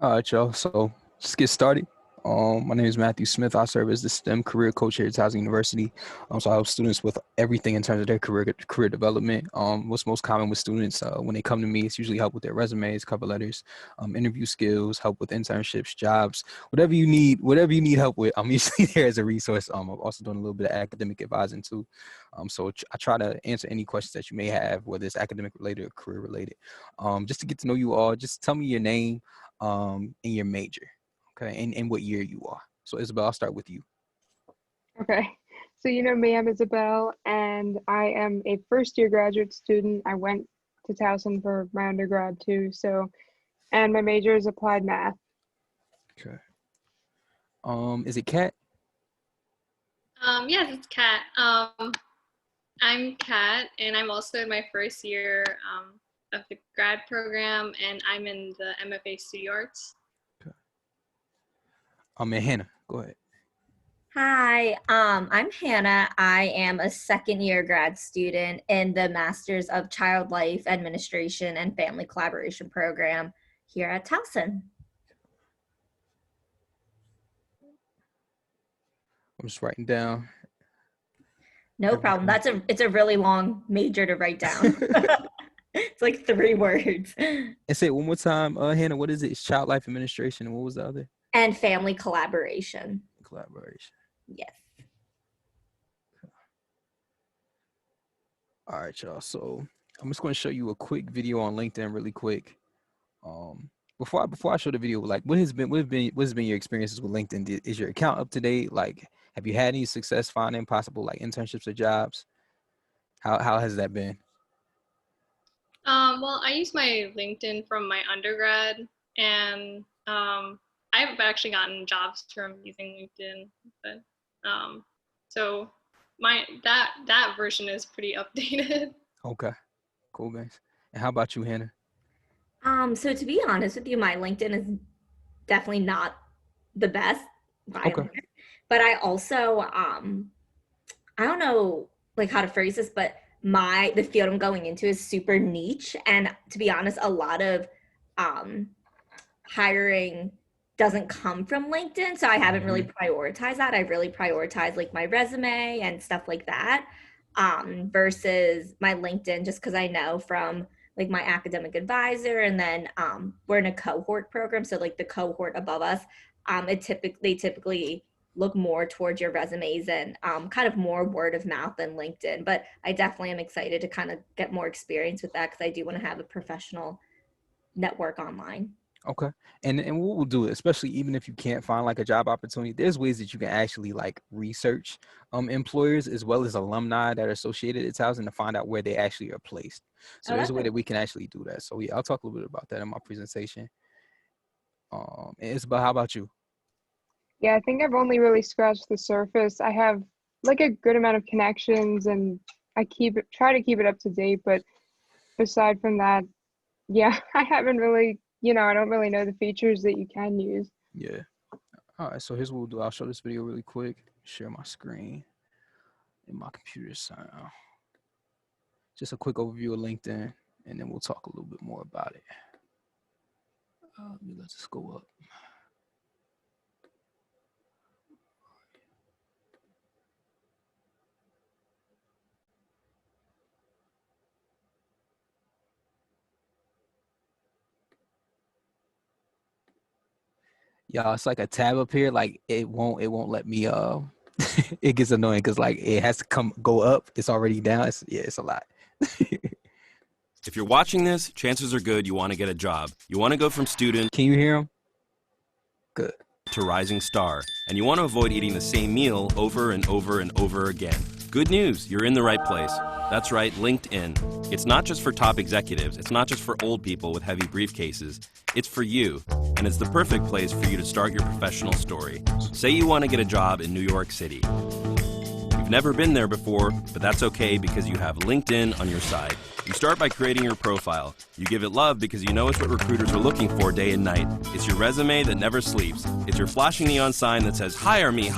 All right, y'all. So just get started. My name is Matthew Smith. I serve as the STEM career coach here at Towson University. So I help students with everything in terms of their career development. What's most common with students when they come to me, it's usually help with their resumes, cover letters, interview skills, help with internships, jobs, whatever you need help with. I'm usually there as a resource. I'm also doing a little bit of academic advising too. I try to answer any questions that you may have, whether it's academic related or career related. Just to get to know you all, just tell me your name and your major, okay, and what year you are. So Isabel, I'll start with you. Okay. So you know me, I'm Isabel, and I am a first-year graduate student. I went to Towson for my undergrad too. And my major is applied math. Okay. Is it Kat? Yes, it's Kat. I'm Kat, and I'm also in my first year of the grad program, and I'm in the MFA Studio Arts. Okay. And Hannah, go ahead. Hi, I'm Hannah. I am a second-year grad student in the Masters of Child Life Administration and Family Collaboration program here at Towson. I'm just writing down. No problem. It's a really long major to write down. It's like 3 words. And say it one more time, Hannah. What is it? It's Child Life Administration, and what was the other? And Family Collaboration. Collaboration. Yes. All right, y'all. So I'm just going to show you a quick video on LinkedIn, really quick. Before I show the video, like what has been your experiences with LinkedIn? Is your account up to date? Like, have you had any success finding possible like internships or jobs? How has that been? Well, I use my LinkedIn from my undergrad, and I've actually gotten jobs from using LinkedIn, but so that version is pretty updated. Okay, cool, guys. And how about you, Hannah? So to be honest with you, my LinkedIn is definitely not the best. Okay. But I also, I don't know like how to phrase this, but the field I'm going into is super niche. And to be honest, a lot of hiring doesn't come from LinkedIn. So I haven't really prioritized that. I really prioritize like my resume and stuff like that versus my LinkedIn, just because I know from like my academic advisor, and then we're in a cohort program. So like the cohort above us, they typically look more towards your resumes and kind of more word of mouth than LinkedIn. But I definitely am excited to kind of get more experience with that, because I do want to have a professional network online. Okay. And what we'll do, especially even if you can't find like a job opportunity, there's ways that you can actually like research employers as well as alumni that are associated at Towson to find out where they actually are placed. So there's a way that we can actually do that. So yeah, I'll talk a little bit about that in my presentation. Isabel, how about you? Yeah, I think I've only really scratched the surface. I have like a good amount of connections, and I try to keep it up to date. But aside from that, yeah, I haven't really, I don't really know the features that you can use. Yeah. All right. So here's what we'll do. I'll show this video really quick. Share my screen and my computer sound. Just a quick overview of LinkedIn, and then we'll talk a little bit more about it. Let's just go up. Y'all, it's like a tab up here. Like it won't let me. It gets annoying because like it has to go up. It's already down. It's a lot. If you're watching this, chances are good you want to get a job. You want to go from student. Can you hear him? Good. To rising star, and you want to avoid eating the same meal over and over and over again. Good news, you're in the right place. That's right, LinkedIn. It's not just for top executives. It's not just for old people with heavy briefcases. It's for you, and it's the perfect place for you to start your professional story. Say you want to get a job in New York City. You've never been there before, but that's okay because you have LinkedIn on your side. You start by creating your profile. You give it love because you know it's what recruiters are looking for day and night. It's your resume that never sleeps. It's your flashing neon sign that says, hire me,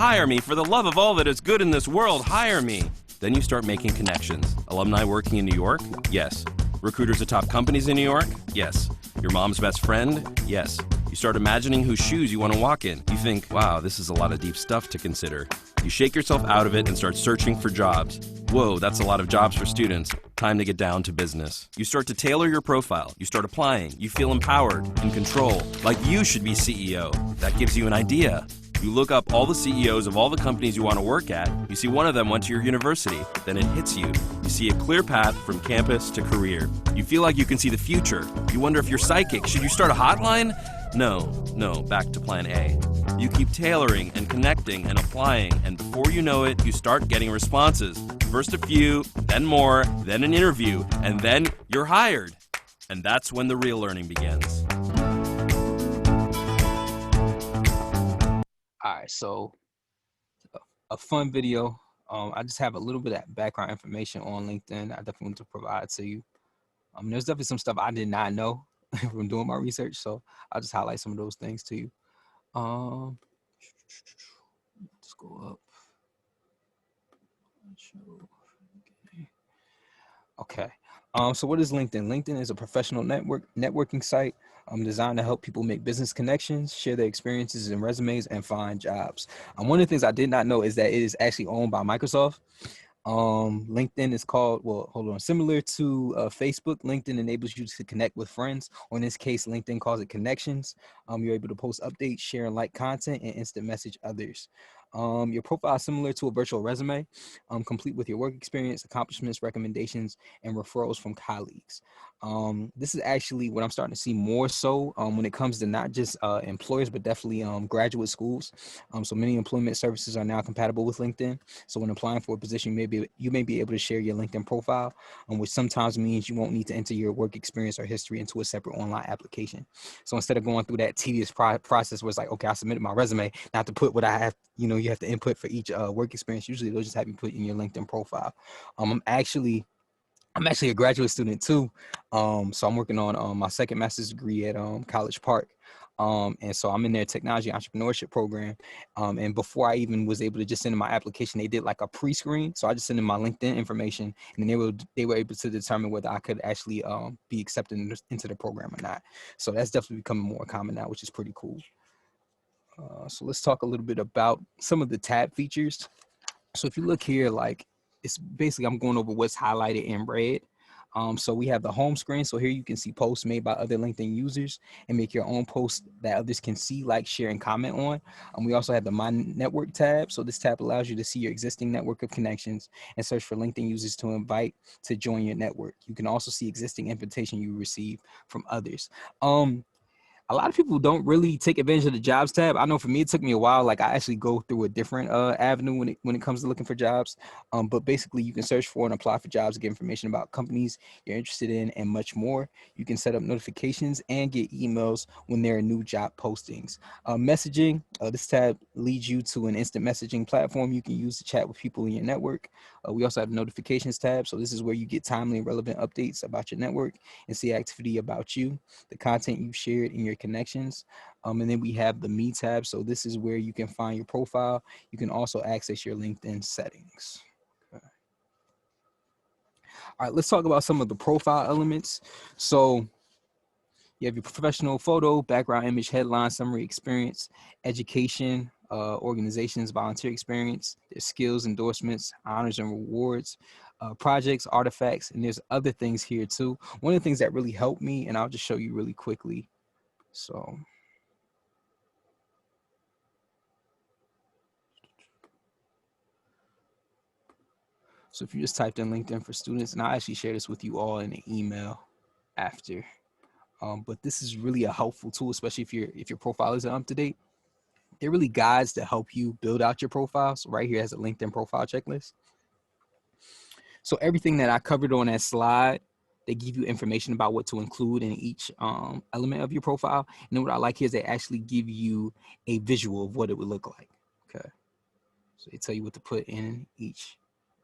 for the love of all that is good in this world, hire me. Then you start making connections. Alumni working in New York? Yes. Recruiters at top companies in New York? Yes. Your mom's best friend? Yes. You start imagining whose shoes you want to walk in. You think, wow, this is a lot of deep stuff to consider. You shake yourself out of it and start searching for jobs. Whoa, that's a lot of jobs for students. Time to get down to business. You start to tailor your profile. You start applying. You feel empowered, in control, like you should be CEO. That gives you an idea. You look up all the CEOs of all the companies you want to work at. You see one of them went to your university. Then it hits you. You see a clear path from campus to career. You feel like you can see the future. You wonder if you're psychic. Should you start a hotline? No, back to plan A. You keep tailoring and connecting and applying, and before you know it, you start getting responses. First a few, then more, then an interview, and then you're hired. And that's when the real learning begins. All right, so a fun video. I just have a little bit of background information on LinkedIn I definitely want to provide to you. There's definitely some stuff I did not know from doing my research, so I'll just highlight some of those things to you. Let's go up. Okay. So what is LinkedIn? LinkedIn is a professional networking site designed to help people make business connections, share their experiences and resumes, and find jobs. One of the things I did not know is that it is actually owned by Microsoft. LinkedIn is called, similar to Facebook, LinkedIn enables you to connect with friends, or in this case, LinkedIn calls it connections. You're able to post updates, share and like content, and instant message others. Your profile is similar to a virtual resume, complete with your work experience, accomplishments, recommendations, and referrals from colleagues. This is actually what I'm starting to see more so when it comes to not just employers, but definitely graduate schools. So many employment services are now compatible with LinkedIn. So when applying for a position, you may be able to share your LinkedIn profile, which sometimes means you won't need to enter your work experience or history into a separate online application. So instead of going through that tedious process where it's like, okay, I submitted my resume, not to put what I have, you have to input for each work experience. Usually they'll just have you put in your LinkedIn profile. I'm actually a graduate student too. So I'm working on my second master's degree at College Park. And so I'm in their technology entrepreneurship program. And before I even was able to just send in my application, they did like a pre-screen. So I just sent in my LinkedIn information, and then they were able to determine whether I could actually be accepted into the program or not. So that's definitely becoming more common now, which is pretty cool. So let's talk a little bit about some of the tab features. So if you look here, like it's basically, I'm going over what's highlighted in red. So we have the home screen. So here you can see posts made by other LinkedIn users and make your own posts that others can see, like, share, and comment on. We also have the My Network tab. So this tab allows you to see your existing network of connections and search for LinkedIn users to invite to join your network. You can also see existing invitation you receive from others. A lot of people don't really take advantage of the jobs tab. I know for me, it took me a while. Like I actually go through a different avenue when it comes to looking for jobs. But basically you can search for and apply for jobs, get information about companies you're interested in, and much more. You can set up notifications and get emails when there are new job postings. Messaging, this tab leads you to an instant messaging platform you can use to chat with people in your network. We also have the notifications tab. So this is where you get timely and relevant updates about your network and see activity about you, the content you've shared in your connections. And then we have the Me tab. So this is where you can find your profile. You can also access your LinkedIn settings. Okay. All right, let's talk about some of the profile elements. So you have your professional photo, background image, headline, summary, experience, education, organizations, volunteer experience, their skills, endorsements, honors and rewards, projects, artifacts, and there's other things here too. One of the things that really helped me, and I'll just show you really quickly. So if you just typed in LinkedIn for students, and I'll actually share this with you all in an email after. But this is really a helpful tool, especially if your profile isn't up to date. They're really guides to help you build out your profile. So right here has a LinkedIn profile checklist. So everything that I covered on that slide, they give you information about what to include in each element of your profile. And then what I like here is they actually give you a visual of what it would look like. Okay. So they tell you what to put in each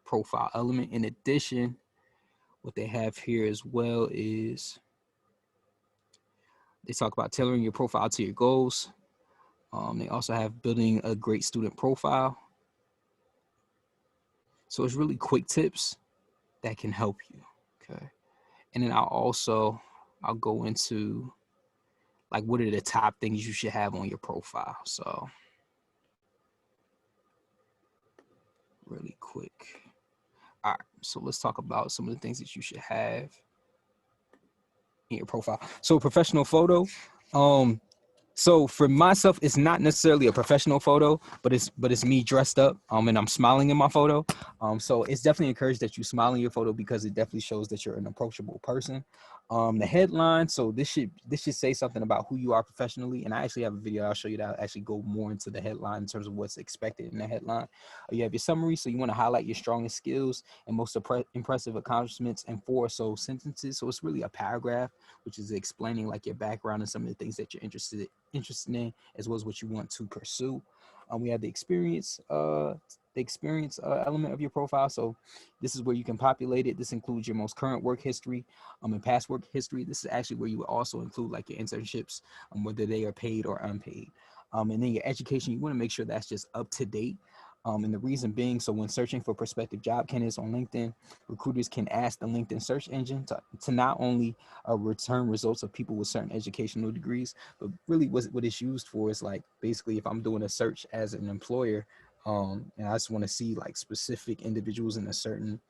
profile element. In addition, what they have here as well is they talk about tailoring your profile to your goals. They also have building a great student profile. So it's really quick tips that can help you. Okay. And then I'll go into like what are the top things you should have on your profile. So really quick. All right, so let's talk about some of the things that you should have in your profile. So a professional photo. So for myself, it's not necessarily a professional photo, but it's me dressed up, and I'm smiling in my photo. So it's definitely encouraged that you smile in your photo because it definitely shows that you're an approachable person. The headline, so this should say something about who you are professionally. And I actually have a video I'll show you that actually go more into the headline in terms of what's expected in the headline. You have your summary, so you want to highlight your strongest skills and most impressive accomplishments in 4 or so sentences. So it's really a paragraph, which is explaining like your background and some of the things that you're interested in, as well as what you want to pursue. We have the experience element of your profile. So this is where you can populate it. This includes your most current work history and past work history. This is actually where you would also include like your internships, whether they are paid or unpaid. And then your education, you want to make sure that's just up to date. And the reason being, so when searching for prospective job candidates on LinkedIn, recruiters can ask the LinkedIn search engine to not only return results of people with certain educational degrees, but really what it's used for is like basically if I'm doing a search as an employer, and I just want to see like specific individuals in a certain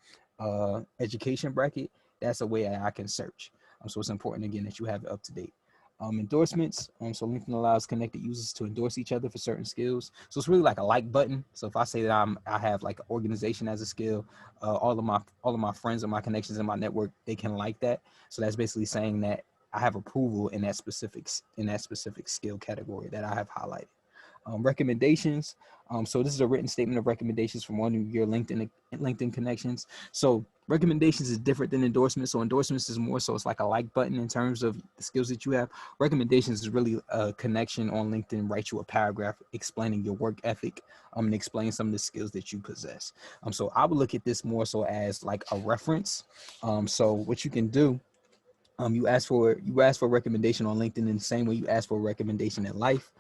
education bracket, that's a way I can search. So it's important again that you have it up to date. Endorsements. So LinkedIn allows connected users to endorse each other for certain skills. So it's really like a like button. So if I say that I have like organization as a skill, all of my friends and my connections in my network, they can like that. So that's basically saying that I have approval in that specific skill category that I have highlighted. Recommendations. So this is a written statement of recommendations from one of your LinkedIn connections. So recommendations is different than endorsements. So endorsements is more so it's like a like button in terms of the skills that you have. Recommendations is really a connection on LinkedIn, write you a paragraph explaining your work ethic and explain some of the skills that you possess. So I would look at this more so as like a reference. So what you can do, you ask for a recommendation on LinkedIn in the same way you ask for a recommendation in life,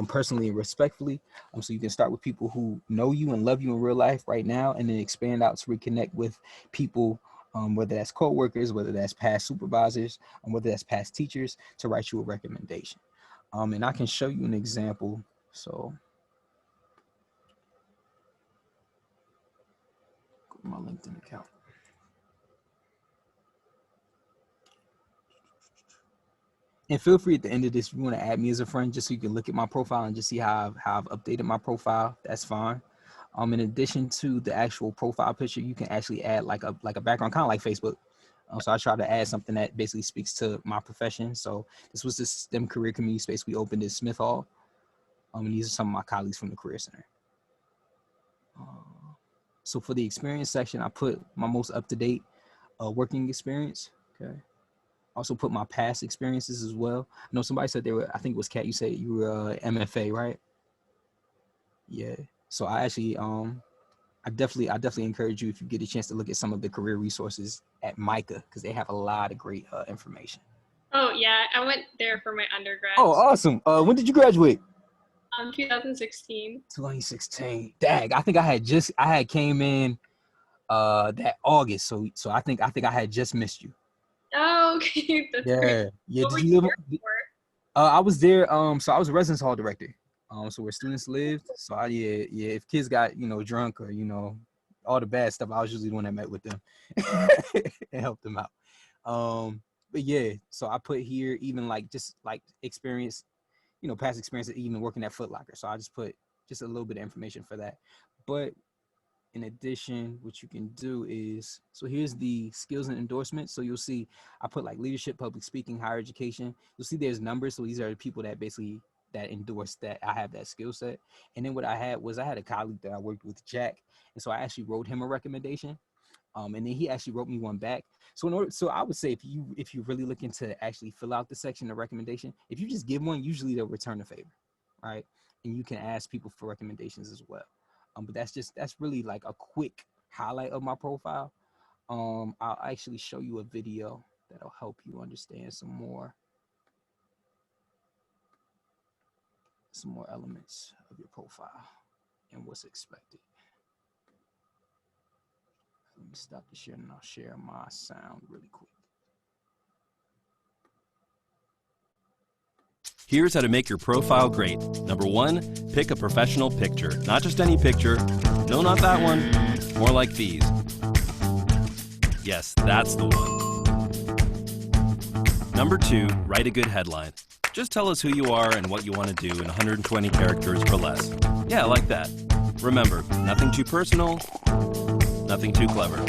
personally and respectfully. So you can start with people who know you and love you in real life right now, and then expand out to reconnect with people, whether that's co-workers, whether that's past supervisors, whether that's past teachers, to write you a recommendation. And I can show you an example. So go to my LinkedIn account. And feel free at the end of this, if you want to add me as a friend, just so you can look at my profile and just see how I've updated my profile. That's fine. In addition to the actual profile picture, you can actually add like a background, kind of like Facebook. So I try to add something that basically speaks to my profession. So this was the STEM career community space we opened at Smith Hall. And these are some of my colleagues from the Career Center. So for the experience section, I put my most up-to-date working experience. Okay. Also put my past experiences as well. I know somebody said they were, I think it was Kat, you said you were MFA, right? Yeah. So I actually, I definitely encourage you, if you get a chance, to look at some of the career resources at MICA, because they have a lot of great information. Oh yeah, I went there for my undergrad. Oh, awesome. When did you graduate? 2016. 2016. Dag, I think I had came in that August. So I think I had just missed you. Oh, okay. That's great. Yeah. What Did were you live? there for? I was there. So I was a residence hall director. So where students lived. So if kids got drunk or all the bad stuff, I was usually the one that met with them and helped them out. But yeah, so I put here even like just like experience, past experience, even working at Foot Locker. So I just put just a little bit of information for that. But in addition, what you can do is, so here's the skills and endorsements. So you'll see I put like leadership, public speaking, higher education. You'll see there's numbers. So these are the people that basically that endorse that I have that skill set. And then what I had was I had a colleague that I worked with, Jack. And so I actually wrote him a recommendation. And then he actually wrote me one back. So I would say if you're really looking to actually fill out the section of recommendation, if you just give one, usually they'll return a favor, right? And you can ask people for recommendations as well. But that's really like a quick highlight of my profile. I'll actually show you a video that'll help you understand some more elements of your profile and what's expected. Let me stop the share and I'll share my sound really quick. Here's how to make your profile great. Number 1, pick a professional picture. Not just any picture. No, not that one. More like these. Yes, that's the one. Number 2, write a good headline. Just tell us who you are and what you want to do in 120 characters or less. Yeah, like that. Remember, nothing too personal, nothing too clever.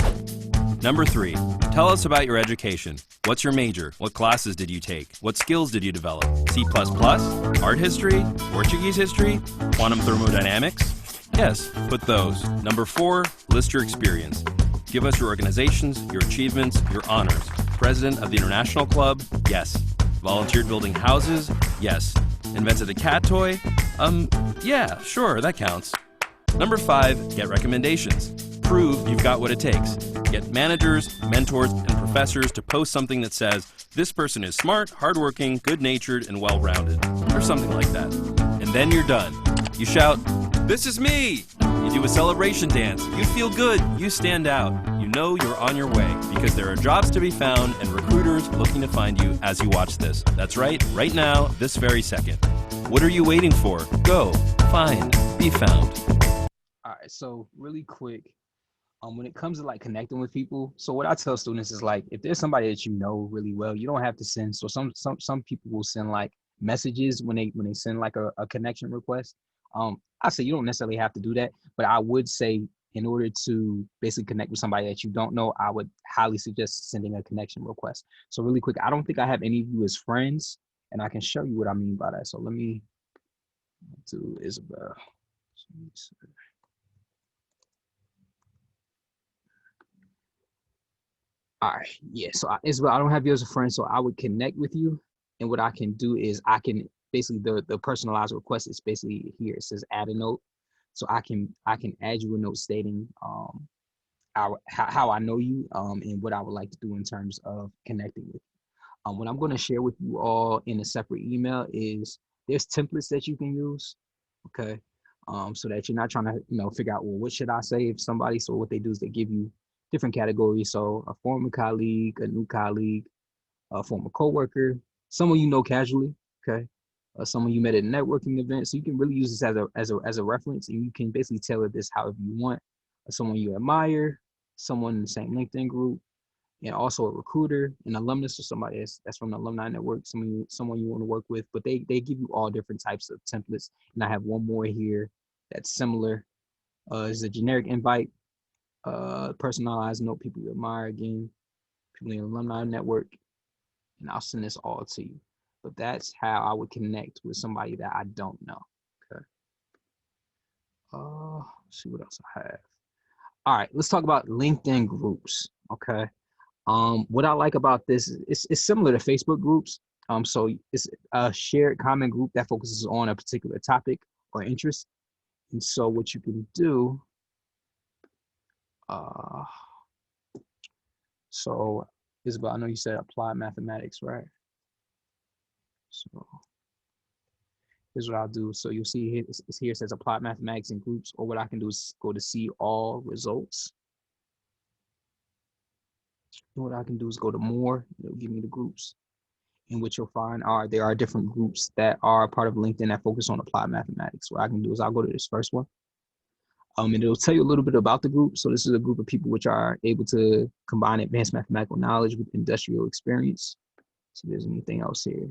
Number 3, tell us about your education. What's your major? What classes did you take? What skills did you develop? C++? Art history? Portuguese history? Quantum thermodynamics? Yes, put those. Number 4, list your experience. Give us your organizations, your achievements, your honors. President of the International Club? Yes. Volunteered building houses? Yes. Invented a cat toy? Yeah, sure, that counts. Number 5, get recommendations. Prove you've got what it takes. Get managers, mentors, and professors to post something that says, this person is smart, hardworking, good-natured, and well-rounded, or something like that. And then you're done. You shout, this is me! You do a celebration dance. You feel good. You stand out. You know you're on your way because there are jobs to be found and recruiters looking to find you as you watch this. That's right now, this very second. What are you waiting for? Go, find, be found. All right, so really quick, when it comes to like connecting with people, so what I tell students is like, if there's somebody that you know really well, you don't have to send. So some people will send like messages when they send like a connection request. I say you don't necessarily have to do that, but I would say in order to basically connect with somebody that you don't know, I would highly suggest sending a connection request. So really quick, I don't think I have any of you as friends, and I can show you what I mean by that. So let me do Isabel. All right, yeah, so Isabel, I don't have you as a friend, so I would connect with you, and what I can do is I can basically the personalized request is basically here. It says add a note, so I can add you a note stating how I know you and what I would like to do in terms of connecting with you. What I'm going to share with you all in a separate email is there's templates that you can use, okay, so that you're not trying to figure out, well, what should I say if somebody. So what they do is they give you different categories. So a former colleague, a new colleague, a former coworker, someone you know casually, okay, someone you met at a networking event. So you can really use this as a reference, and you can basically tailor this however you want. Someone you admire, someone in the same LinkedIn group, and also a recruiter, an alumnus, or somebody that's from the alumni network, someone you want to work with. But they give you all different types of templates. And I have one more here that's similar. It's a generic invite, personalized note, people you admire, again, people in the alumni network, and I'll send this all to you. But that's how I would connect with somebody that I don't know. Okay. Let's see what else I have. All right, let's talk about LinkedIn groups. Okay. What I like about this is it's similar to Facebook groups. So it's a shared common group that focuses on a particular topic or interest. And so what you can do, so Isabel, I know you said applied mathematics, right? So here's what I'll do. So you'll see here it says applied mathematics in groups, or what I can do is go to see all results. And what I can do is go to more, it'll give me the groups. And what you'll find there are different groups that are part of LinkedIn that focus on applied mathematics. What I can do is I'll go to this first one. And it'll tell you a little bit about the group. So this is a group of people which are able to combine advanced mathematical knowledge with industrial experience. So there's anything else here.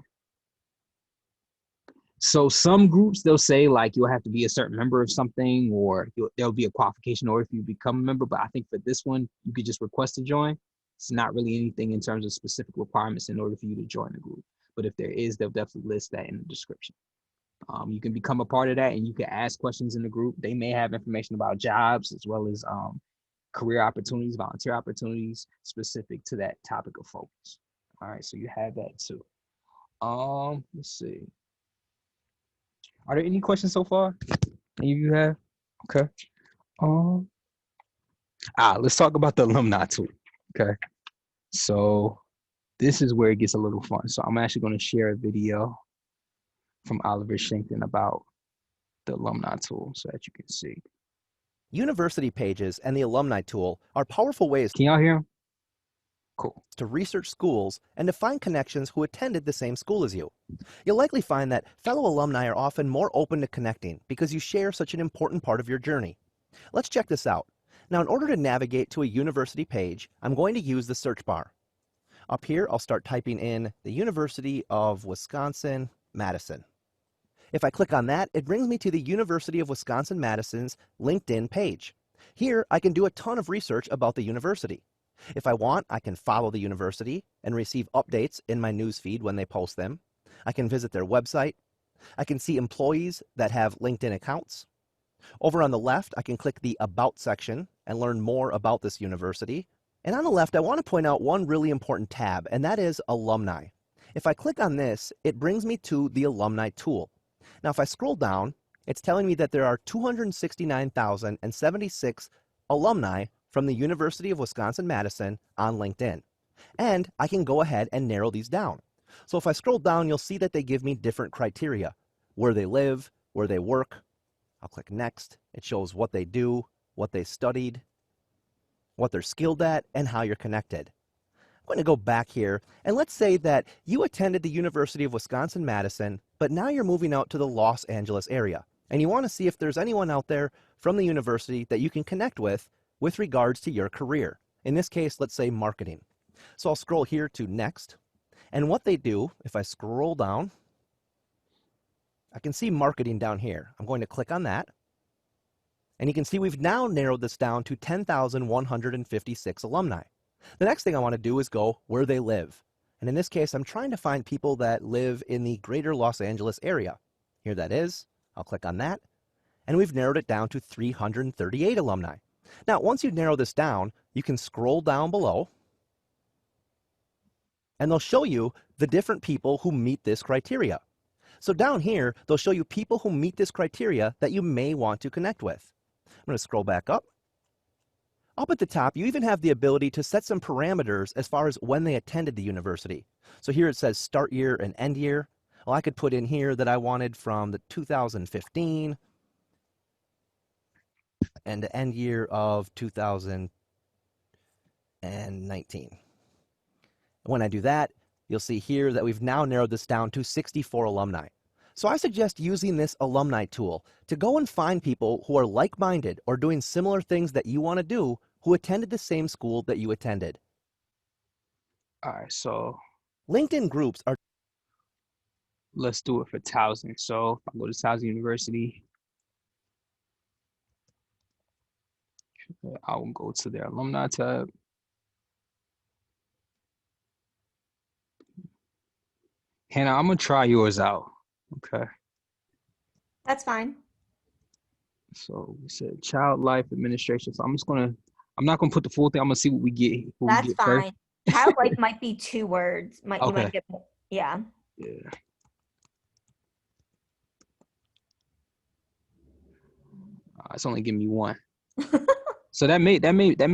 So some groups, they'll say like you'll have to be a certain member of something, or there'll be a qualification, or if you become a member. But I think for this one, you could just request to join. It's not really anything in terms of specific requirements in order for you to join the group. But if there is, they'll definitely list that in the description. You can become a part of that, and you can ask questions in the group. They may have information about jobs as well as career opportunities, volunteer opportunities specific to that topic of focus. All right, so you have that too. Let's see. Are there any questions so far? Any of you have? Okay. Let's talk about the alumni tool. Okay. So this is where it gets a little fun. So I'm actually going to share a video from Oliver Shinkton about the alumni tool so that you can see. University pages and the alumni tool are powerful ways. Can y'all hear him? Cool. to research schools and to find connections who attended the same school as you. You'll likely find that fellow alumni are often more open to connecting because you share such an important part of your journey. Let's check this out. Now, in order to navigate to a university page, I'm going to use the search bar. Up here, I'll start typing in the University of Wisconsin-Madison. If I click on that, it brings me to the University of Wisconsin-Madison's LinkedIn page. Here, I can do a ton of research about the university. If I want, I can follow the university and receive updates in my newsfeed when they post them. I can visit their website. I can see employees that have LinkedIn accounts. Over on the left, I can click the About section and learn more about this university. And on the left, I want to point out one really important tab, and that is Alumni. If I click on this, it brings me to the Alumni tool. Now, if I scroll down, it's telling me that there are 269,076 alumni from the University of Wisconsin-Madison on LinkedIn. And I can go ahead and narrow these down. So if I scroll down, you'll see that they give me different criteria: where they live, where they work. I'll click next. It shows what they do, what they studied, what they're skilled at, and how you're connected. I'm going to go back here, and let's say that you attended the University of Wisconsin-Madison, but now you're moving out to the Los Angeles area, and you want to see if there's anyone out there from the university that you can connect with regards to your career. In this case, let's say marketing. So I'll scroll here to next, and what they do, if I scroll down, I can see marketing down here. I'm going to click on that. And you can see we've now narrowed this down to 10,156 alumni. The next thing I want to do is go where they live. And in this case, I'm trying to find people that live in the greater Los Angeles area. Here that is. I'll click on that. And we've narrowed it down to 338 alumni. Now, once you narrow this down, you can scroll down below. And they'll show you the different people who meet this criteria. So down here, they'll show you people who meet this criteria that you may want to connect with. I'm going to scroll back up. Up at the top, you even have the ability to set some parameters as far as when they attended the university. So here it says start year and end year. Well, I could put in here that I wanted from the 2015 and the end year of 2019. When I do that, you'll see here that we've now narrowed this down to 64 alumni. So I suggest using this alumni tool to go and find people who are like-minded or doing similar things that you want to do who attended the same school that you attended. All right, so LinkedIn groups are let's do it for Towson. So if I go to Towson University, I will go to their alumni tab. Hannah, I'm gonna try yours out. Okay. That's fine. So we said child life administration. So I'm not gonna put the full thing. I'm gonna see what we get. That's fine. Child life might be 2 words. You Okay. might get, yeah. Yeah. It's only giving me 1. So that may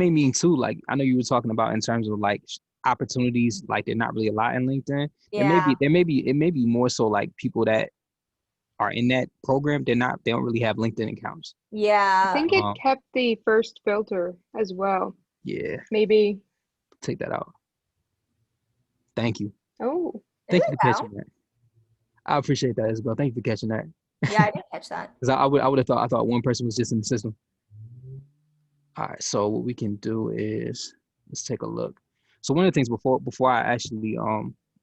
mean too. Like I know you were talking about in terms of like opportunities, like they're not really a lot in LinkedIn. Yeah. It may be more so like people that are in that program, they don't really have LinkedIn accounts. Yeah. I think it kept the first filter as well. Yeah, Maybe. take that out. Thank you. Oh, Thank you for catching that. I appreciate that, Isabel. Thank you for catching that. Yeah, I didn't catch that. Because I would have thought, one person was just in the system. All right, so what we can do is let's take a look. So one of the things before I actually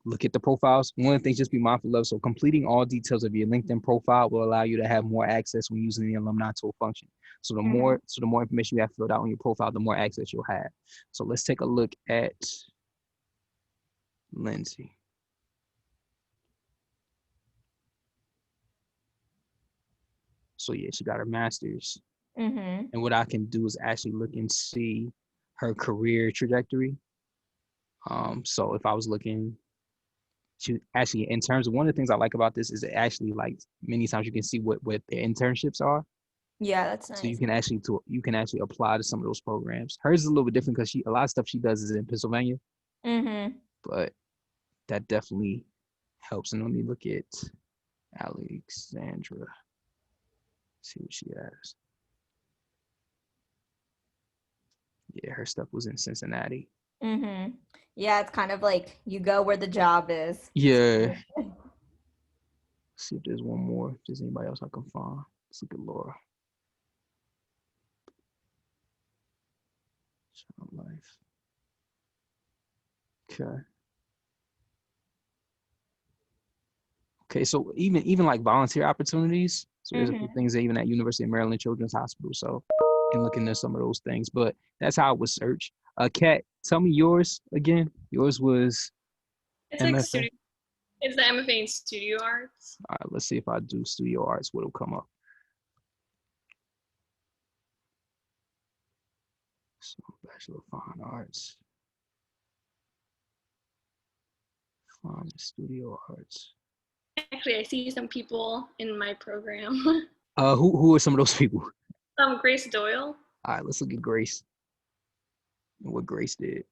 look at the profiles, one of the things just be mindful of. So completing all details of your LinkedIn profile will allow you to have more access when using the alumni tool function. So the more information you have filled out on your profile, the more access you'll have. So let's take a look at Lindsay. So yeah, she got her master's. Mm-hmm. And what I can do is actually look and see her career trajectory. So if I was looking to actually, in terms of one of the things I like about this is it actually like many times you can see what the internships are. Yeah, that's nice. So you can actually apply to some of those programs. Hers is a little bit different because a lot of stuff she does is in Pennsylvania. Mm-hmm. But that definitely helps. And let me look at Alexandra. See what she has. Yeah, her stuff was in Cincinnati. Mm-hmm. Yeah, it's kind of like you go where the job is. Yeah. Let's see if there's one more. If there's anybody else I can find. Let's look at Laura. Child life. Okay. Okay, so even like volunteer opportunities. So there's a few Mm-hmm. things even at University of Maryland Children's Hospital. So you can look into some of those things. But that's how I would search. Kat, tell me yours again. Yours was It's like MFA. studio. It's the MFA in studio arts. All right, let's see if I do studio arts, what'll come up. So Bachelor of Fine Arts. Fine studio arts. Actually, I see some people in my program. Who are some of those people? Grace Doyle. All right, let's look at Grace and what Grace did.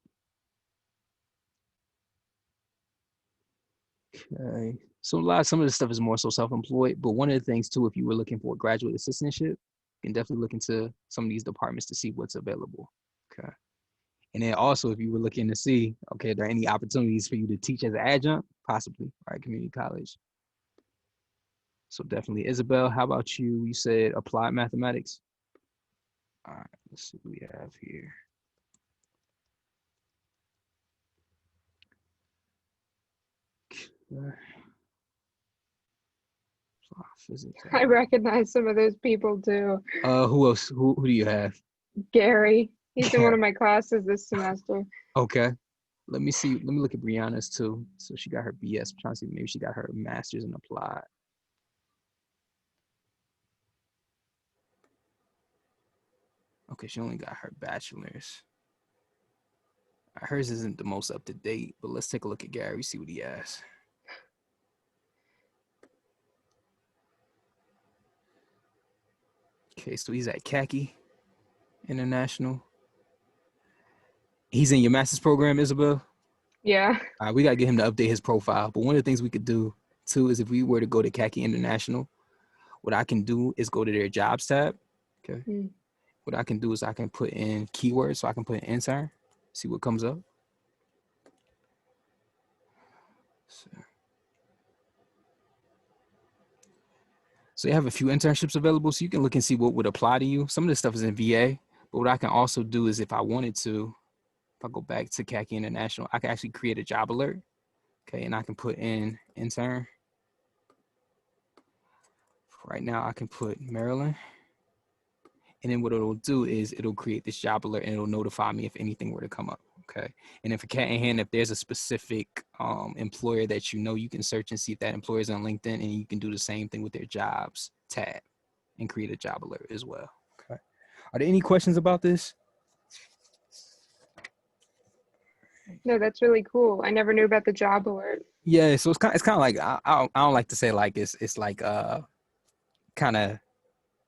Okay. So some of this stuff is more so self-employed, but one of the things too, if you were looking for a graduate assistantship, you can definitely look into some of these departments to see what's available. Okay. And then also if you were looking to see, okay, are there any opportunities for you to teach as an adjunct? Possibly, right? Community college. So definitely. Isabel, how about you? You said applied mathematics. All right, let's see what we have here. Okay. Physics. I recognize some of those people too. Who else? Who do you have? Gary, he's in one of my classes this semester. Okay. Let me see. Let me look at Brianna's too. So she got her BS. I'm trying to see maybe she got her master's in applied. Okay, she only got her bachelor's. Hers isn't the most up to date, but let's take a look at Gary, see what he has. Okay, so he's at Khaki International. He's in your master's program, Isabel? Yeah. All right, we got to get him to update his profile. But one of the things we could do too is if we were to go to Khaki International, what I can do is go to their jobs tab. Okay. What I can do is I can put in keywords. So I can put in intern, see what comes up. So they have a few internships available, so you can look and see what would apply to you. Some of this stuff is in VA, but what I can also do is if I wanted to, if I go back to Khaki International, I can actually create a job alert. Okay, and I can put in intern. Right now I can put Maryland. And then what it'll do is it'll create this job alert and it'll notify me if anything were to come up. Okay. And if a cat in hand, if there's a specific employer that you know, you can search and see if that employer is on LinkedIn, and you can do the same thing with their jobs tab and create a job alert as well. Okay. Are there any questions about this? No, that's really cool. I never knew about the job alert. Yeah. So it's kind of like, I don't like to say like it's like kind of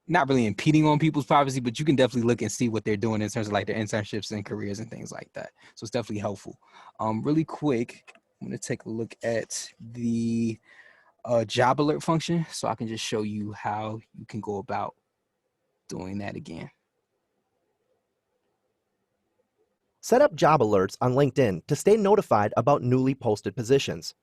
not really impeding on people's privacy, but you can definitely look and see what they're doing in terms of like their internships and careers and things like that. So it's definitely helpful. Really quick, I'm gonna take a look at the job alert function so I can just show you how you can go about doing that again. Set up job alerts on LinkedIn to stay notified about newly posted positions.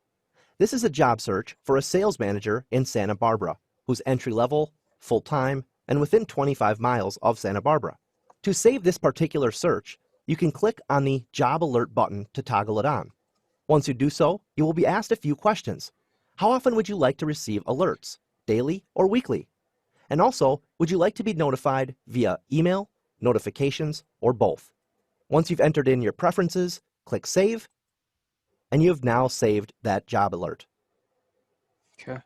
This is a job search for a sales manager in Santa Barbara who's entry level, full-time, and within 25 miles of Santa Barbara. To save this particular search, you can click on the Job Alert button to toggle it on. Once you do so, you will be asked a few questions. How often would you like to receive alerts, daily or weekly? And also, would you like to be notified via email, notifications, or both? Once you've entered in your preferences, click Save, and you have now saved that job alert. Okay.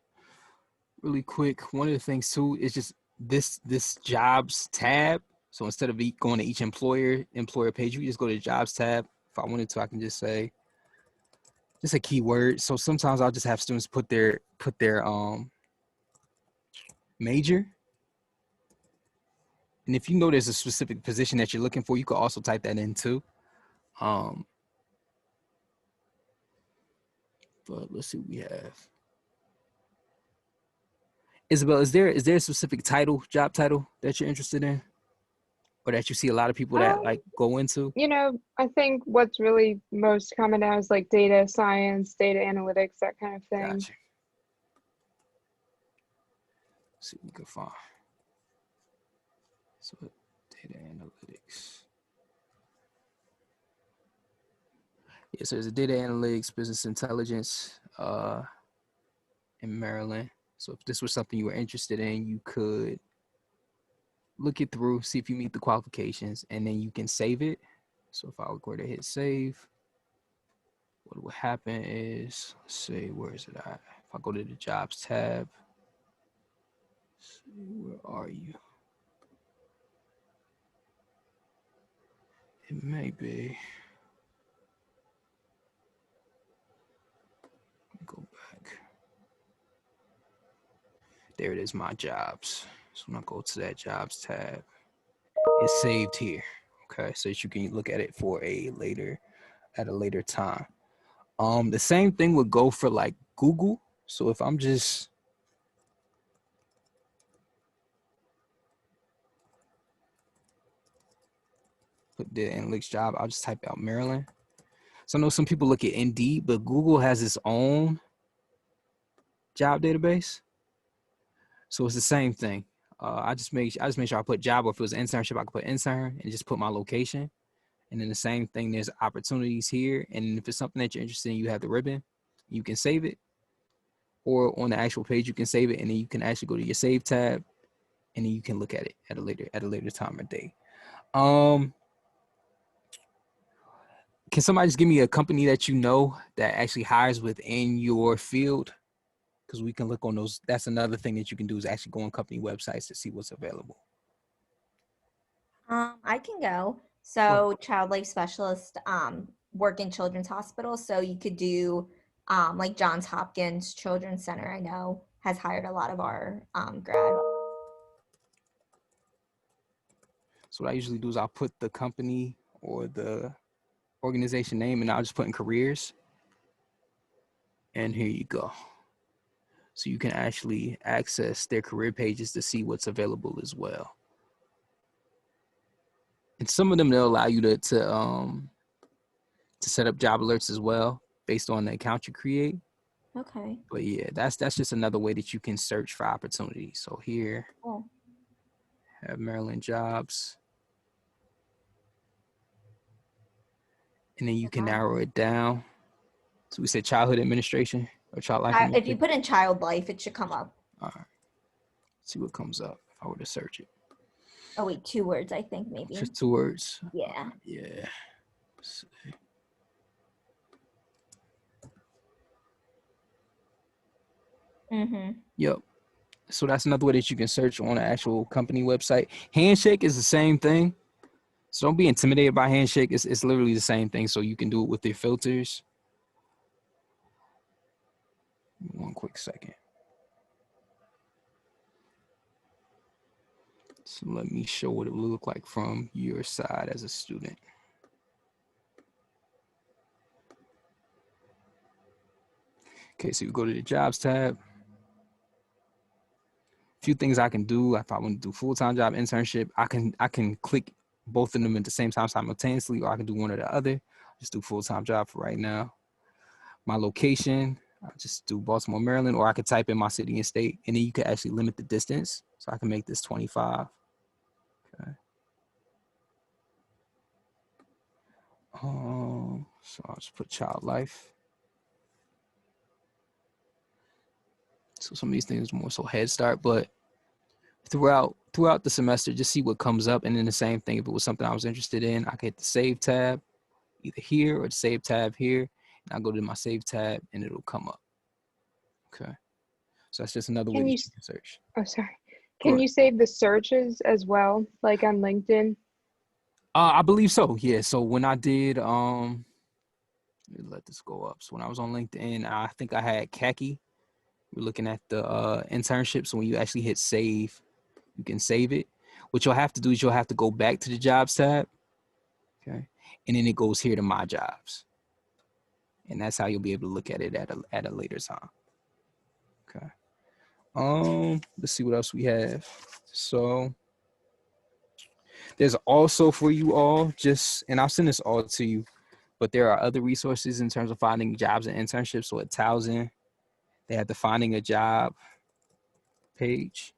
Really quick, one of the things too is just this jobs tab. So instead of going to each employer page, you just go to the jobs tab. If I wanted to, I can just say just a keyword. So sometimes I'll just have students put their major. And if you know there's a specific position that you're looking for, you could also type that in too. But let's see what we have. Isabel, is there a specific title, job title that you're interested in? or that you see a lot of people that like go into? You know, I think what's really most common now is like data science, data analytics, that kind of thing. Gotcha. Let's see what we can find. So data analytics. Yeah, so there's a data analytics, business intelligence in Maryland. So if this was something you were interested in, you could look it through, see if you meet the qualifications, and then you can save it. So if I were to hit save, what would happen is, let's see, where is it at? If I go to the jobs tab, let's see, where are you? It may be. Go back. There it is, my jobs. So when I go to that jobs tab, it's saved here. Okay, so that you can look at it for a later time. The same thing would go for like Google. So if I'm just put the analytics job, I'll just type out Maryland. So I know some people look at Indeed, but Google has its own job database. So it's the same thing. I just make sure I put job, or if it was internship, I could put intern and just put my location. And then the same thing, there's opportunities here. And if it's something that you're interested in, you have the ribbon, you can save it. Or on the actual page, you can save it, and then you can actually go to your save tab, and then you can look at it at a later time or day. Can somebody just give me a company that you know that actually hires within your field? Because we can look on those. That's another thing that you can do, is actually go on company websites to see what's available. I can go. So child life specialist work in children's hospitals. So you could do like Johns Hopkins Children's Center, I know, has hired a lot of our grad. So what I usually do is I'll put the company or the organization name, and I'll just put in careers. And here you go. So you can actually access their career pages to see what's available as well. And some of them, they'll allow you to set up job alerts as well based on the account you create. Okay. But yeah, that's just another way that you can search for opportunities. So here, have Maryland jobs. And then you can narrow it down. So we said childhood administration or child life administration. If you put in child life, it should come up. All right. Let's see what comes up if I were to search it. Oh wait, 2 words, I think maybe. Just 2 words. Yeah. Yeah. Let's see. Yep. So that's another way that you can search on an actual company website. Handshake is the same thing. So don't be intimidated by Handshake. It's literally the same thing. So you can do it with your filters. One quick second. So let me show what it will look like from your side as a student. Okay, so you go to the jobs tab. A few things I can do. If I want to do full-time job, internship, I can click both of them at the same time simultaneously, or I can do one or the other. Just do full-time job for right now. My location, I just do Baltimore, Maryland, or I could type in my city and state, and then you can actually limit the distance. So I can make this 25. Okay. So I'll just put child life. So some of these things more so Head Start, but throughout the semester, just see what comes up. And then the same thing, if it was something I was interested in, I could hit the save tab either here or the save tab here. And I'll go to my save tab and it'll come up. Okay. So that's just another way that you can search. Oh, sorry. Can you save the searches as well, like on LinkedIn? I believe so. Yeah. So when I did, let me let this go up. So when I was on LinkedIn, I think I had khaki. We're looking at the internship. So when you actually hit save, you can save it. What you'll have to do is you'll have to go back to the jobs tab. Okay. And then it goes here to my jobs. And that's how you'll be able to look at it at a later time. Okay. Let's see what else we have. So There's also for you all and I'll send this all to you, but there are other resources in terms of finding jobs and internships. So at Towson, they have the finding a job page.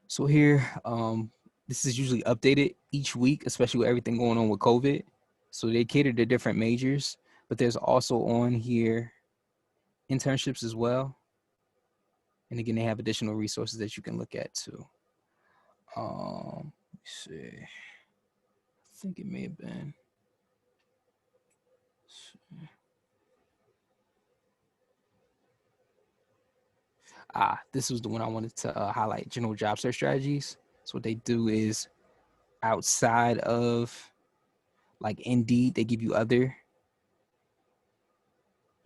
So here, this is usually updated each week, especially with everything going on with COVID. So they cater to different majors, but there's also on here internships as well. And again, they have additional resources that you can look at too. Let me see. I think it may have been. This was the one I wanted to highlight, general job search strategies. So what they do is outside of like Indeed, they give you other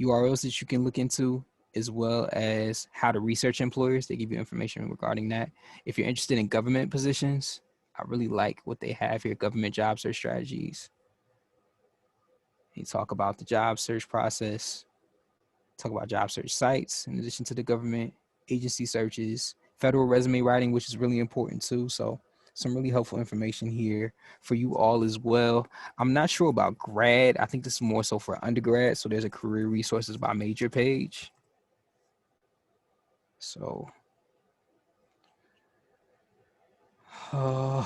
URLs that you can look into, as well as how to research employers. They give you information regarding that. If you're interested in government positions, I really like what they have here, government job search strategies. They talk about the job search process, talk about job search sites, in addition to the government agency searches, federal resume writing, which is really important too. So some really helpful information here for you all as well. I'm not sure about grad. I think this is more so for undergrad. So there's a career resources by major page. So, yeah,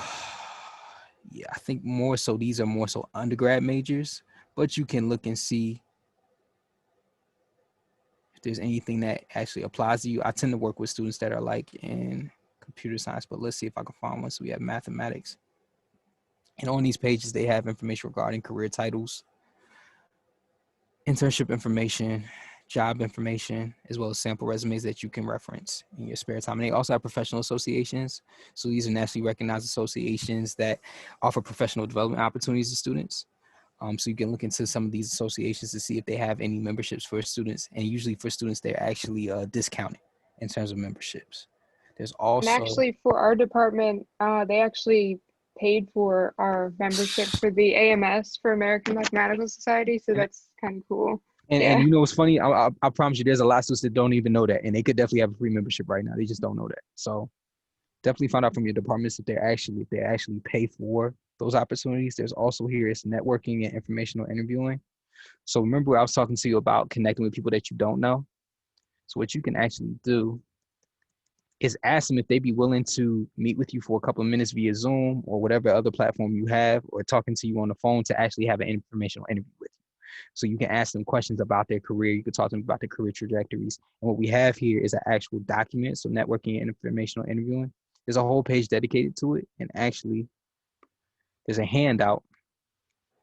I think more so these are more so undergrad majors, but you can look and see if there's anything that actually applies to you. I tend to work with students that are like in computer science, but let's see if I can find one. So we have mathematics. And on these pages, they have information regarding career titles, internship information, job information, as well as sample resumes that you can reference in your spare time. And they also have professional associations. So these are nationally recognized associations that offer professional development opportunities to students. So you can look into some of these associations to see if they have any memberships for students. And usually for students, they're actually discounted in terms of memberships. There's also— And actually for our department, they actually paid for our membership for the AMS, for American Mathematical Society. So that's kind of cool. And you know what's funny? I promise you, there's a lot of students that don't even know that, and they could definitely have a free membership right now. They just don't know that. So definitely find out from your departments if they actually pay for those opportunities. There's also here is networking and informational interviewing. So remember, I was talking to you about connecting with people that you don't know. So what you can actually do is ask them if they'd be willing to meet with you for a couple of minutes via Zoom or whatever other platform you have, or talking to you on the phone to actually have an informational interview with you. So you can ask them questions about their career. You can talk to them about their career trajectories. And what we have here is an actual document. So networking and informational interviewing. There's a whole page dedicated to it. And actually, there's a handout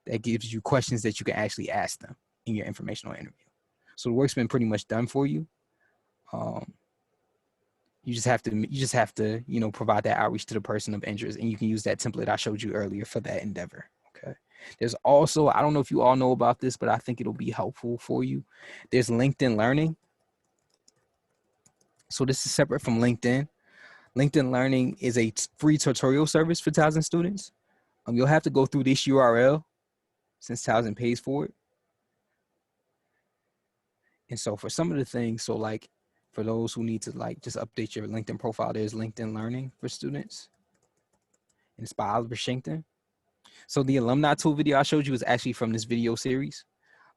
that gives you questions that you can actually ask them in your informational interview. So the work's been pretty much done for you. You just have to, provide that outreach to the person of interest, and you can use that template I showed you earlier for that endeavor. Okay. There's also, I don't know if you all know about this, but I think it'll be helpful for you. There's LinkedIn Learning. So this is separate from LinkedIn. LinkedIn Learning is a free tutorial service for Towson students. You'll have to go through this URL since Towson pays for it. And so for some of the things, so like for those who need to just update your LinkedIn profile, there's LinkedIn Learning for students. And it's by Oliver Shinkton. So the alumni tool video I showed you is actually from this video series.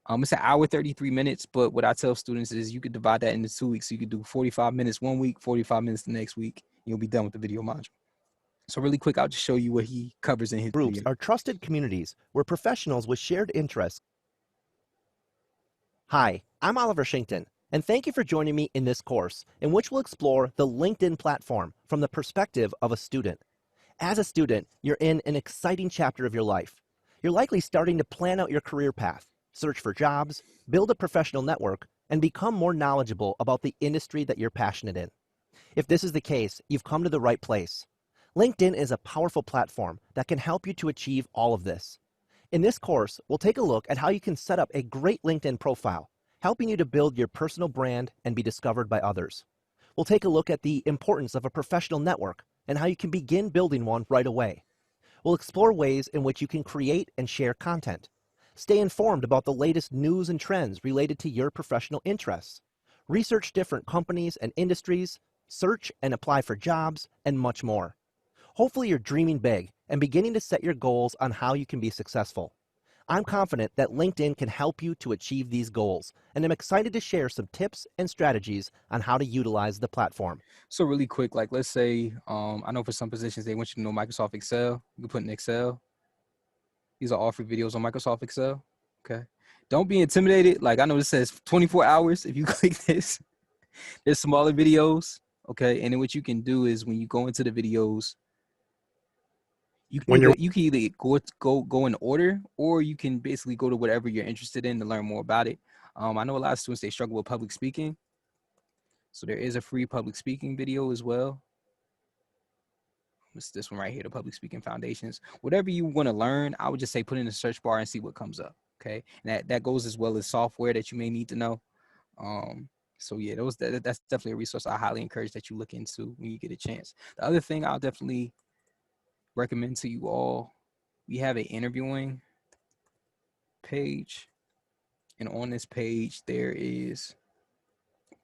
It's an hour, 33 minutes, but what I tell students is you could divide that into 2 weeks. So you could do 45 minutes one week, 45 minutes the next week. You'll be done with the video module. So really quick, I'll just show you what he covers in his Groups video. are trusted communities where professionals with shared interests. Hi, I'm Oliver Shinkton, and thank you for joining me in this course, in which we'll explore the LinkedIn platform from the perspective of a student. As a student, you're in an exciting chapter of your life. You're likely starting to plan out your career path, search for jobs, build a professional network, and become more knowledgeable about the industry that you're passionate in. If this is the case, you've come to the right place. LinkedIn is a powerful platform that can help you to achieve all of this. In this course, we'll take a look at how you can set up a great LinkedIn profile, helping you to build your personal brand and be discovered by others. We'll take a look at the importance of a professional network and how you can begin building one right away. We'll explore ways in which you can create and share content. Stay informed about the latest news and trends related to your professional interests. Research different companies and industries, search and apply for jobs, and much more. Hopefully you're dreaming big and beginning to set your goals on how you can be successful. I'm confident that LinkedIn can help you to achieve these goals, and I'm excited to share some tips and strategies on how to utilize the platform. So really quick, like let's say, I know for some positions they want you to know Microsoft Excel. You can put in Excel. These are all free videos on Microsoft Excel. Okay. Don't be intimidated. Like I know this says 24 hours. If you click this, there's smaller videos. Okay. And then what you can do is when you go into the videos, you can either go in order, or you can basically go to whatever you're interested in to learn more about it. I know a lot of students, they struggle with public speaking. So there is a free public speaking video as well. It's this one right here, the Public Speaking Foundations. Whatever you want to learn, I would just say put in the search bar and see what comes up. Okay. And that goes as well as software that you may need to know. So yeah, that's definitely a resource I highly encourage that you look into when you get a chance. The other thing I'll definitely recommend to you all, we have an interviewing page. And on this page, there is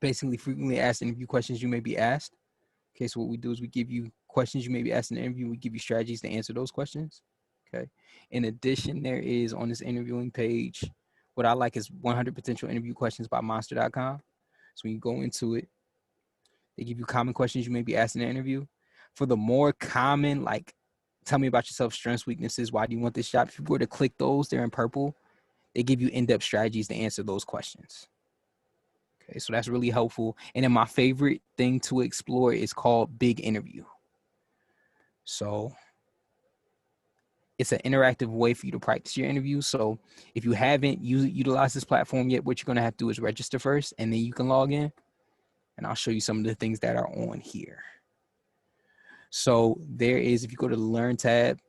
basically frequently asked interview questions you may be asked. Okay, so what we do is we give you questions you may be asked in the interview. We give you strategies to answer those questions. Okay. In addition, there is on this interviewing page, what I like is 100 potential interview questions by monster.com. So when you go into it, they give you common questions you may be asked in the interview. For the more common, like tell me about yourself, strengths, weaknesses, why do you want this job? If you were to click those, they're in purple. They give you in-depth strategies to answer those questions. Okay, so that's really helpful. And then my favorite thing to explore is called Big Interview. So it's an interactive way for you to practice your interview. So if you haven't utilized this platform yet, what you're going to have to do is register first, and then you can log in. And I'll show you some of the things that are on here. So there is, if you go to the Learn tab,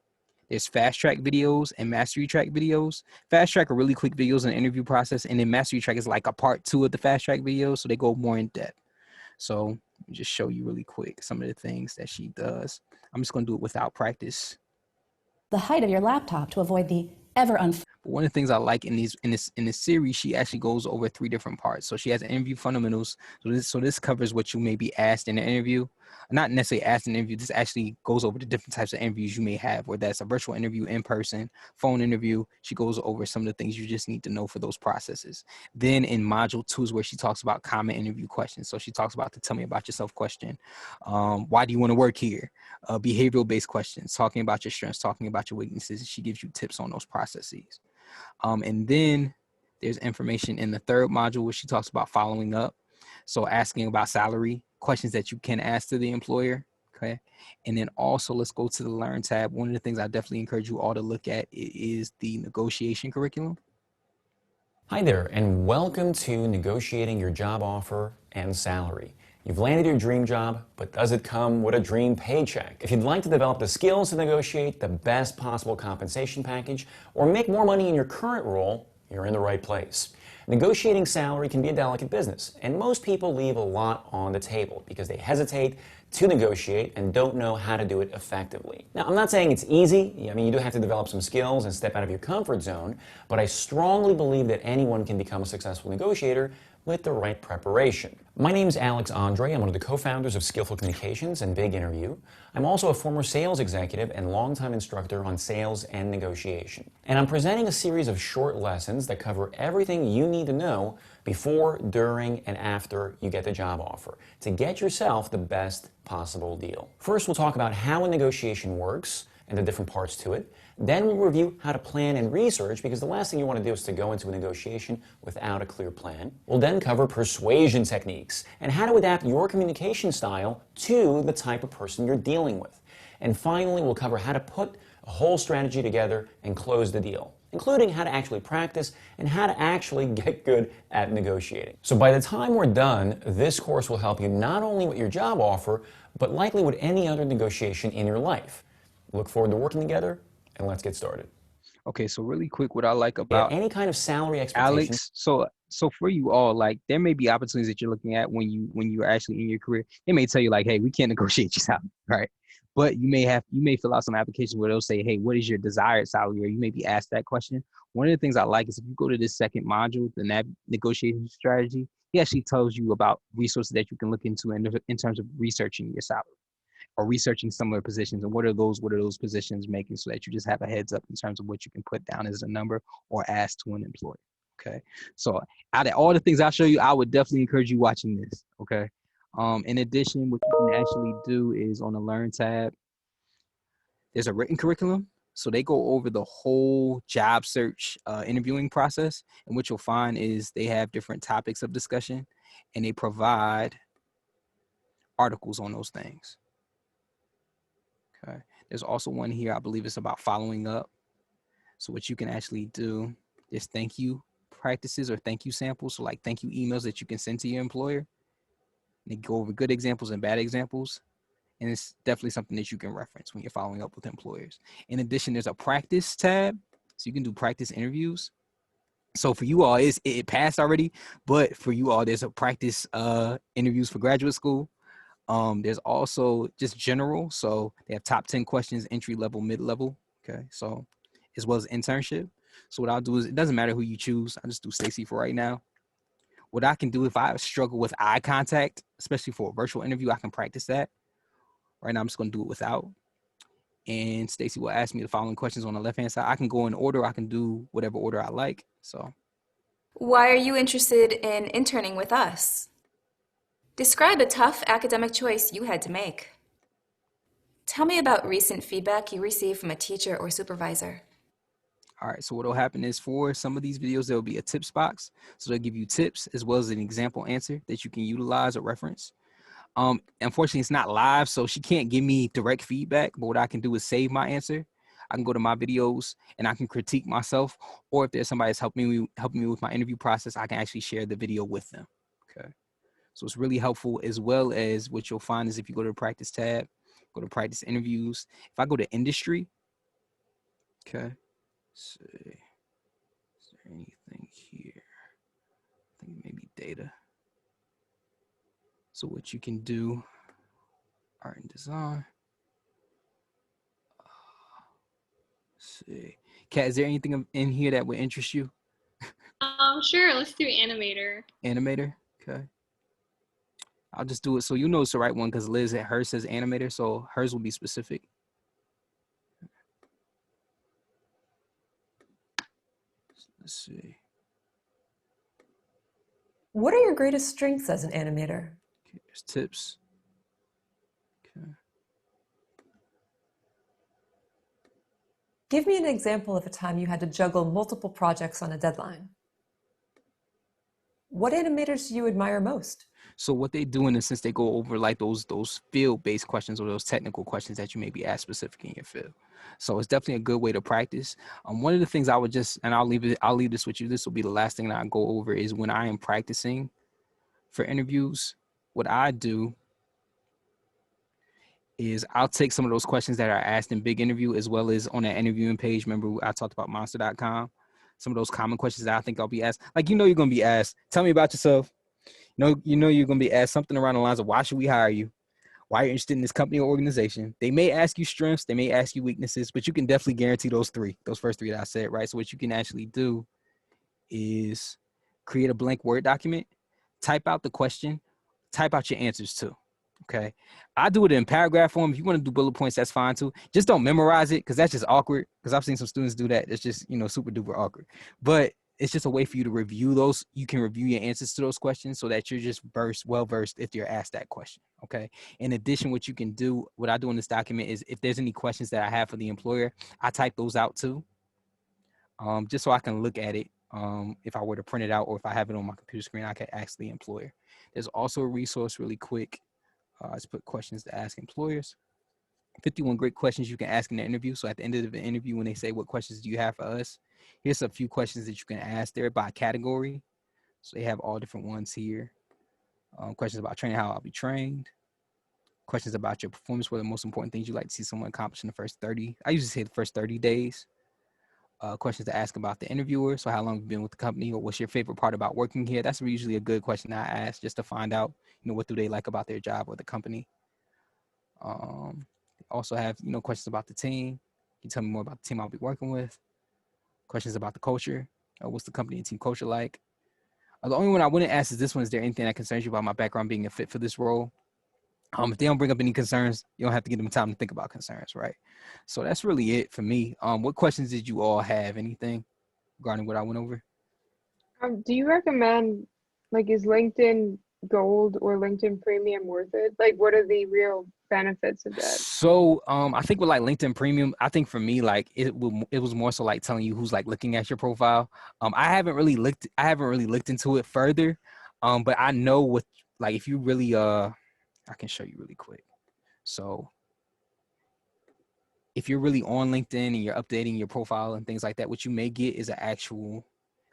there's fast track videos and mastery track videos. Fast track are really quick videos in the interview process, and then mastery track is like a part 2 of the fast track videos, so they go more in depth. So let me just show you really quick some of the things that she does. I'm just going to do it without practice. The height of your laptop to avoid the But one of the things I like in this series, she actually goes over 3 different parts. So she has interview fundamentals. So this covers what you may be asked in the interview. Not necessarily asked in the interview. This actually goes over the different types of interviews you may have, whether that's a virtual interview, in person, phone interview. She goes over some of the things you just need to know for those processes. Then in module 2 is where she talks about common interview questions. So she talks about the tell me about yourself question. Why do you want to work here? Behavioral based questions, talking about your strengths, talking about your weaknesses. She gives you tips on those processes. And then there's information in the 3rd module where she talks about following up. So asking about salary, questions that you can ask to the employer. Okay. And then also let's go to the Learn tab. One of the things I definitely encourage you all to look at is the negotiation curriculum. Hi there, and welcome to Negotiating Your Job Offer and Salary. You've landed your dream job, but does it come with a dream paycheck? If you'd like to develop the skills to negotiate the best possible compensation package or make more money in your current role, you're in the right place. Negotiating salary can be a delicate business, and most people leave a lot on the table because they hesitate to negotiate and don't know how to do it effectively. Now, I'm not saying it's easy. I mean, you do have to develop some skills and step out of your comfort zone, but I strongly believe that anyone can become a successful negotiator with the right preparation. My name's Alex Andre. I'm one of the co-founders of Skillful Communications and Big Interview. I'm also a former sales executive and longtime instructor on sales and negotiation. And I'm presenting a series of short lessons that cover everything you need to know before, during, and after you get the job offer to get yourself the best possible deal. First, we'll talk about how a negotiation works and the different parts to it. Then we'll review how to plan and research, because the last thing you want to do is to go into a negotiation without a clear plan. We'll then cover persuasion techniques and how to adapt your communication style to the type of person you're dealing with. And finally, we'll cover how to put a whole strategy together and close the deal, including how to actually practice and how to actually get good at negotiating. So by the time we're done, this course will help you not only with your job offer, but likely with any other negotiation in your life. Look forward to working together, and let's get started. Okay, so really quick, what I like about any kind of salary expectations. Alex, so for you all, like there may be opportunities that you're looking at when you're actually in your career. They may tell you like, hey, we can't negotiate your salary, right? But you may fill out some applications where they'll say, hey, what is your desired salary? Or you may be asked that question. One of the things I like is if you go to this second module, the negotiation strategy, he actually tells you about resources that you can look into in terms of researching your salary or researching similar positions and what are those positions making, so that you just have a heads up in terms of what you can put down as a number or ask to an employer. Okay. So out of all the things I'll show you, I would definitely encourage you watching this. Okay. In addition, what you can actually do is on the Learn tab, there's a written curriculum. So they go over the whole job search interviewing process. And what you'll find is they have different topics of discussion and they provide articles on those things. Okay. There's also one here, I believe it's about following up. So what you can actually do is thank you practices or thank you samples. So like thank you emails that you can send to your employer. And they go over good examples and bad examples. And it's definitely something that you can reference when you're following up with employers. In addition, there's a practice tab. So you can do practice interviews. So for you all, it passed already, but for you all, there's a practice interviews for graduate school. There's also just general. So they have top 10 questions, entry level, mid-level. Okay. So as well as internship. So what I'll do is, it doesn't matter who you choose. I'll just do Stacy for right now. What I can do if I struggle with eye contact, especially for a virtual interview, I can practice that. Right now, I'm just going to do it without. And Stacy will ask me the following questions on the left-hand side. I can go in order. I can do whatever order I like. So, why are you interested in interning with us? Describe a tough academic choice you had to make. Tell me about recent feedback you received from a teacher or supervisor. All right, so what will happen is for some of these videos, there will be a tips box. So they'll give you tips as well as an example answer that you can utilize or reference. Unfortunately, it's not live, so she can't give me direct feedback, but what I can do is save my answer. I can go to my videos and I can critique myself, or if there's somebody that's helping me with my interview process, I can actually share the video with them. Okay. So it's really helpful, as well as what you'll find is if you go to the practice tab, go to practice interviews. If I go to industry, okay. Let's see, is there anything here? I think maybe data. So what you can do, art and design. Let's see. Kat, is there anything in here that would interest you? Sure, let's do animator. Animator, okay. I'll just do it so you know it's the right one, because Liz at hers says animator, so hers will be specific. Let's see. What are your greatest strengths as an animator? Okay, there's tips. Okay. Give me an example of a time you had to juggle multiple projects on a deadline. What animators do you admire most? So what they do, in a sense, they go over like those field-based questions or those technical questions that you may be asked specific in your field. So it's definitely a good way to practice. One of the things I would just, and I'll leave this with you. This will be the last thing that I go over, is when I am practicing for interviews, what I do is I'll take some of those questions that are asked in Big Interview, as well as on that interviewing page. Remember, I talked about monster.com. Some of those common questions that I think I'll be asked, like, you're going to be asked, tell me about yourself. You know you're going to be asked something around the lines of, why should we hire you? Why are you interested in this company or organization? They may ask you strengths, they may ask you weaknesses, but you can definitely guarantee those first three that I said, right? So what you can actually do is create a blank Word document, type out the question, type out your answers too. Okay. I do it in paragraph form. If you want to do bullet points, that's fine too. Just don't memorize it, because that's just awkward. Because I've seen some students do that. It's just, super duper awkward. But it's just a way for you to review those. You can review your answers to those questions so that you're just well-versed if you're asked that question. Okay. In addition, what you can do, what I do in this document is, if there's any questions that I have for the employer, I type those out too. Just so I can look at it. If I were to print it out, or if I have it on my computer screen, I can ask the employer. There's also a resource really quick. Let's put questions to ask employers. 51 great questions you can ask in the interview. So at the end of the interview, when they say, what questions do you have for us? Here's a few questions that you can ask there by category. So they have all different ones here. Questions about training, how I'll be trained. Questions about your performance, what are the most important things you'd like to see someone accomplish in the first 30. I usually say the first 30 days. Questions to ask about the interviewer. So how long have you been with the company, or what's your favorite part about working here? That's usually a good question I ask, just to find out, what do they like about their job or the company. Also have, questions about the team. Can you tell me more about the team I'll be working with? Questions about the culture. What's the company and team culture like? The only one I wouldn't ask is this one. Is there anything that concerns you about my background being a fit for this role? If they don't bring up any concerns, you don't have to give them time to think about concerns, right? So that's really it for me. What questions did you all have? Anything regarding what I went over? Do you recommend, like, is LinkedIn Gold or LinkedIn Premium worth it? Like, what are the real benefits of that? So I think with like LinkedIn Premium, I think for me, like it was more so like telling you who's like looking at your profile. I haven't really looked into it further. But I know with like if you really I can show you really quick. So if you're really on LinkedIn and you're updating your profile and things like that, what you may get is an actual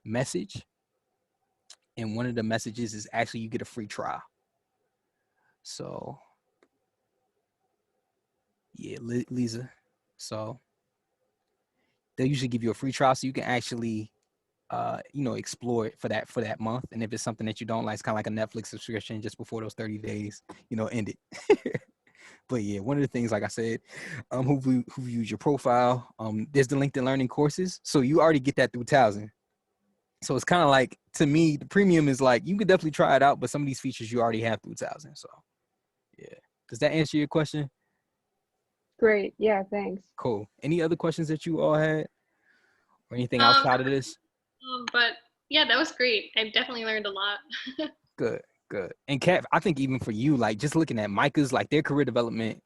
message. And one of the messages is actually you get a free trial. So yeah, Lisa. So they'll usually give you a free trial so you can actually explore it for that month. And if it's something that you don't like, it's kind of like a Netflix subscription just before those 30 days, ended. But yeah, one of the things, like I said, who views your profile, there's the LinkedIn Learning courses. So you already get that through Towson. So it's kind of like, to me, the premium is like, you can definitely try it out, but some of these features you already have through Towson. So yeah. Does that answer your question? Great. Yeah, thanks. Cool. Any other questions that you all had? Or anything outside of this? But yeah, that was great. I definitely learned a lot. Good. And Kat, I think even for you, like just looking at Micah's, like their career development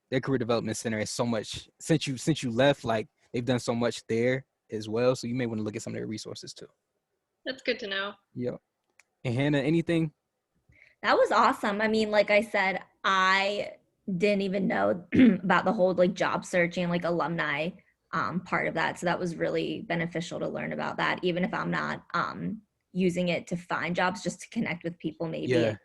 center is so much since you left, like they've done so much there as well. So you may want to look at some of their resources too. That's good to know. Yep. And Hannah, anything? That was awesome. I mean, like I said, I didn't even know about the whole like job searching, like alumni part of that. So that was really beneficial to learn about that, even if I'm not using it to find jobs, just to connect with people, maybe Yeah.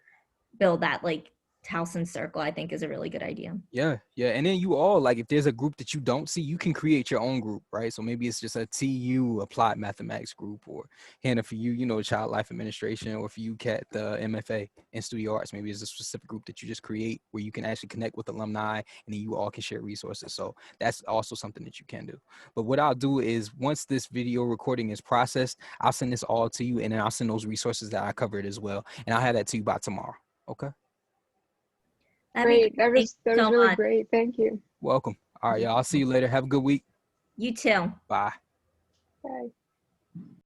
build that like Towson circle, I think is a really good idea. Yeah. And then you all, like if there's a group that you don't see, you can create your own group, right? So maybe it's just a TU applied mathematics group, or Hannah for you, child life administration, or for you, Kat, the MFA in studio arts. Maybe it's a specific group that you just create where you can actually connect with alumni and then you all can share resources. So that's also something that you can do. But what I'll do is once this video recording is processed, I'll send this all to you and then I'll send those resources that I covered as well. And I'll have that to you by tomorrow. Okay. Great. That was really much. great. Thank you. Welcome. All right, y'all. I'll see you later. Have a good week. You too. Bye. Bye.